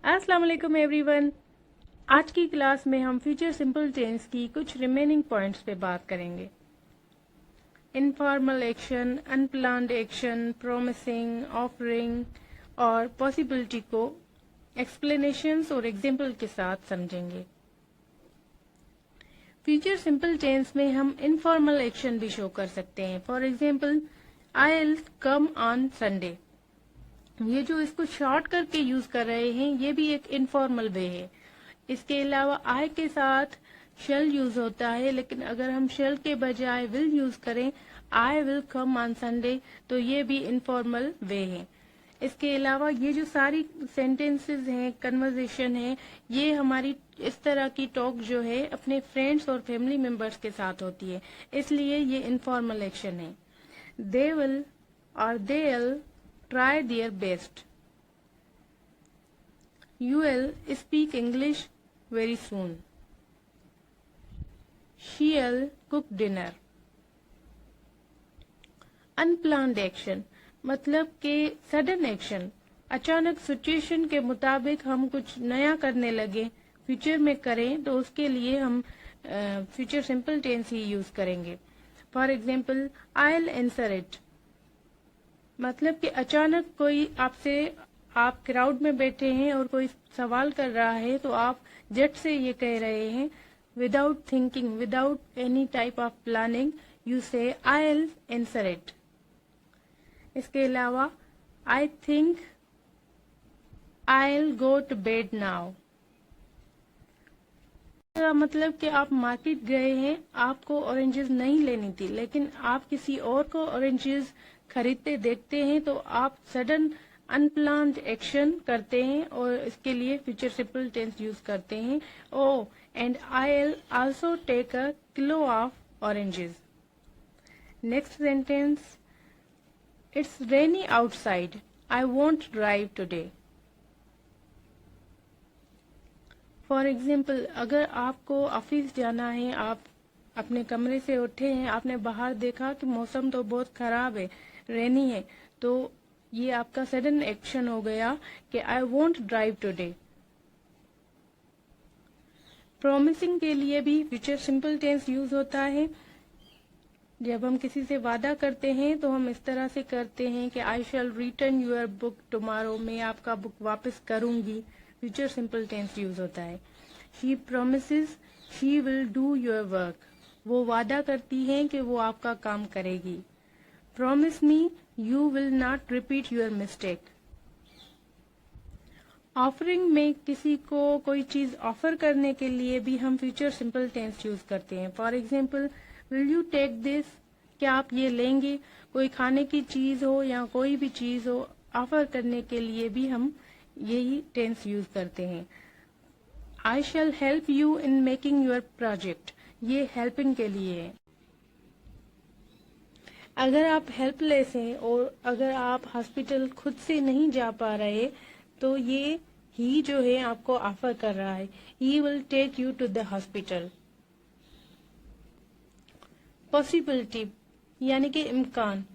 अस्सलाम वालेकुम एवरीवन। आज की क्लास में हम फ्यूचर सिंपल टेंस की कुछ रिमेनिंग पॉइंट्स पे बात करेंगे। Informal action, unplanned action, promising, offering और पॉसिबिलिटी को एक्सप्लेनेशंस और एग्जाम्पल के साथ समझेंगे। फ्यूचर सिंपल टेंस में हम इनफॉर्मल एक्शन भी शो कर सकते हैं। For example, I will come on Sunday. ये जो इसको शॉर्ट करके यूज कर रहे हैं ये भी एक इनफॉर्मल वे है। इसके अलावा आई के साथ शेल यूज होता है, लेकिन अगर हम शेल के बजाय विल यूज करें I will come on Sunday तो ये भी इनफॉर्मल वे है। इसके अलावा ये जो सारी सेंटेंसेस हैं, कन्वर्सेशन है, ये हमारी इस तरह की टॉक जो है अपने फ्रेंड्स और फैमिली मेंबर्स के साथ होती है, इसलिए ये इनफॉर्मल एक्शन है। दे विल और they will try their best. You will speak English very soon. She will cook dinner. Unplanned action मतलब कि सडन एक्शन, अचानक सिचुएशन के मुताबिक हम कुछ नया करने लगे, फ्यूचर में करें तो उसके लिए हम फ्यूचर सिंपल टेंस ही यूज करेंगे। For example, I will answer it मतलब कि अचानक कोई आपसे, आप क्राउड में बैठे हैं और कोई सवाल कर रहा है तो आप झट से ये कह रहे हैं without thinking, without any type of planning, you say I will answer it. इसके अलावा, I think I will go to bed now मतलब कि आप मार्केट गए हैं, आपको ऑरेंजेस नहीं लेनी थी, लेकिन आप किसी और को ऑरेंजेस खरीदते देखते हैं तो आप सडन अनप्लान्ड एक्शन करते हैं और इसके लिए फ्यूचर सिंपल टेंस यूज करते हैं। Oh and I will also take a kilo of oranges. Next sentence, it's rainy outside, I won't drive today. For example, अगर आपको ऑफिस जाना है, आप अपने कमरे से उठे हैं, आपने बाहर देखा कि मौसम तो बहुत खराब है, रेनी है, तो ये आपका सडन एक्शन हो गया कि आई वोंट ड्राइव टुडे। प्रॉमिसिंग के लिए भी फ्यूचर सिंपल टेंस यूज होता है। जब हम किसी से वादा करते हैं तो हम इस तरह से करते हैं कि आई शैल रिटर्न यूर बुक टुमारो, मैं आपका बुक वापस करूंगी, फ्यूचर सिंपल टेंस यूज होता है। She promises she will do your work, वो वादा करती है कि वो आपका काम करेगी। Promise me you will not repeat your mistake. Offering में किसी को कोई चीज ऑफर करने के लिए भी हम फ्यूचर सिंपल टेंस यूज करते हैं। For example, will you take this, क्या आप ये लेंगे? कोई खाने की चीज हो या कोई भी चीज हो, ऑफर करने के लिए भी हम यही टेंस यूज करते हैं। I shall help you in making your project, ये हेल्पिंग के लिए है। अगर आप हेल्पलेस हैं और अगर आप हॉस्पिटल खुद से नहीं जा पा रहे तो ये ही जो है आपको ऑफर कर रहा है, he will take you to the hospital. Possibility यानी कि इम्कान,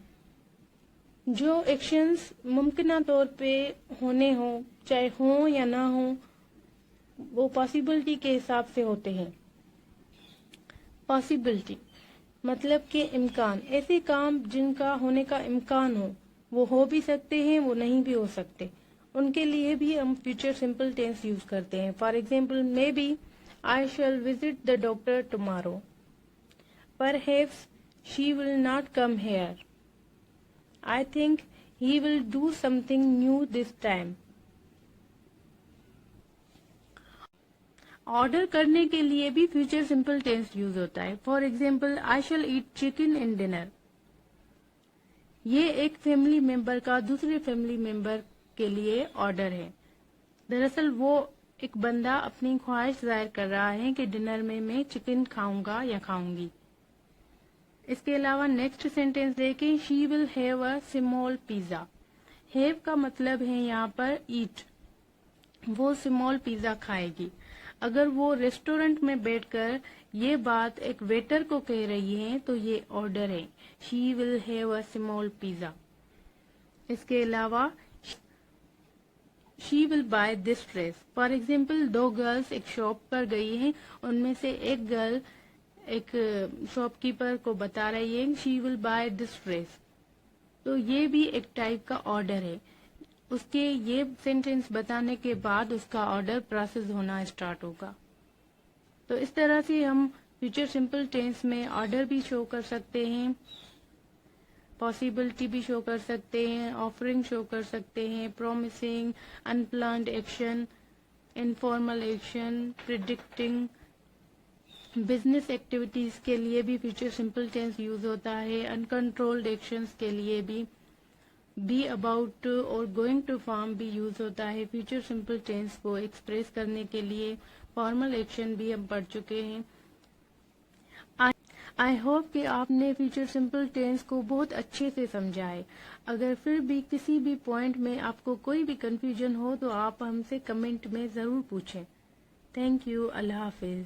जो एक्शंस मुमकिन तौर पे होने हो, चाहे हो या ना हो, वो पॉसिबिलिटी के हिसाब से होते हैं। पॉसिबिलिटी मतलब कि इम्कान, ऐसे काम जिनका होने का इम्कान हो, वो हो भी सकते हैं, वो नहीं भी हो सकते, उनके लिए भी हम फ्यूचर सिंपल टेंस यूज करते हैं। For example, maybe I shall visit the doctor tomorrow, perhaps she will not come here, I think he will do something new this time. Order करने के लिए भी फ्यूचर सिंपल टेंस यूज होता है। For example, I shall eat chicken in dinner, ये एक family member का दूसरे फैमिली मेंबर के लिए ऑर्डर है। दरअसल वो एक बंदा अपनी ख्वाहिश जाहिर कर रहा है कि डिनर में मैं चिकन खाऊंगा या खाऊंगी। इसके अलावा नेक्स्ट सेंटेंस देखें, she will have a small pizza. Have का मतलब है यहाँ पर ईट, वो स्मॉल पिज्जा खाएगी। अगर वो रेस्टोरेंट में बैठकर ये बात एक वेटर को कह रही है तो ये ऑर्डर है, she will have a small pizza. इसके अलावा she will buy this dress. For example, دو گرلس ایک شاپ پر گئی ہیں، ان میں سے ایک گرل ایک شاپ کیپر کو بتا رہی ہے she will buy this dress. تو یہ بھی ایک ٹائپ کا آرڈر ہے. اس کے یہ سینٹینس بتانے کے بعد اس کا آرڈر پروسیس ہونا اسٹارٹ ہوگا. تو اس طرح سے ہم فیوچر سمپل ٹینس میں آرڈر بھی شو کر سکتے ہیں، پاسبلٹی بھی شو کر سکتے ہیں، آفرنگ شو کر سکتے ہیں، promising, unplanned action, informal action, predicting. Business activities کے لیے بھی فیوچر سمپل ٹینس یوز ہوتا ہے. انکنٹرولڈ ایکشنز کے لیے بھی بی اباؤٹ اور گوئنگ ٹو فارم بھی یوز ہوتا ہے. فیوچر سمپل ٹینس کو ایکسپریس کرنے کے لیے فارمل ایکشن بھی ہم پڑھ چکے ہیں. آئی ہوپ کہ آپ نے فیوچر سمپل ٹینس کو بہت اچھے سے سمجھا ہے. اگر پھر بھی کسی بھی پوائنٹ میں آپ کو کوئی بھی کنفیوژن ہو تو آپ ہم سے کمنٹ میں ضرور پوچھیں. Thank you. اللہ حافظ.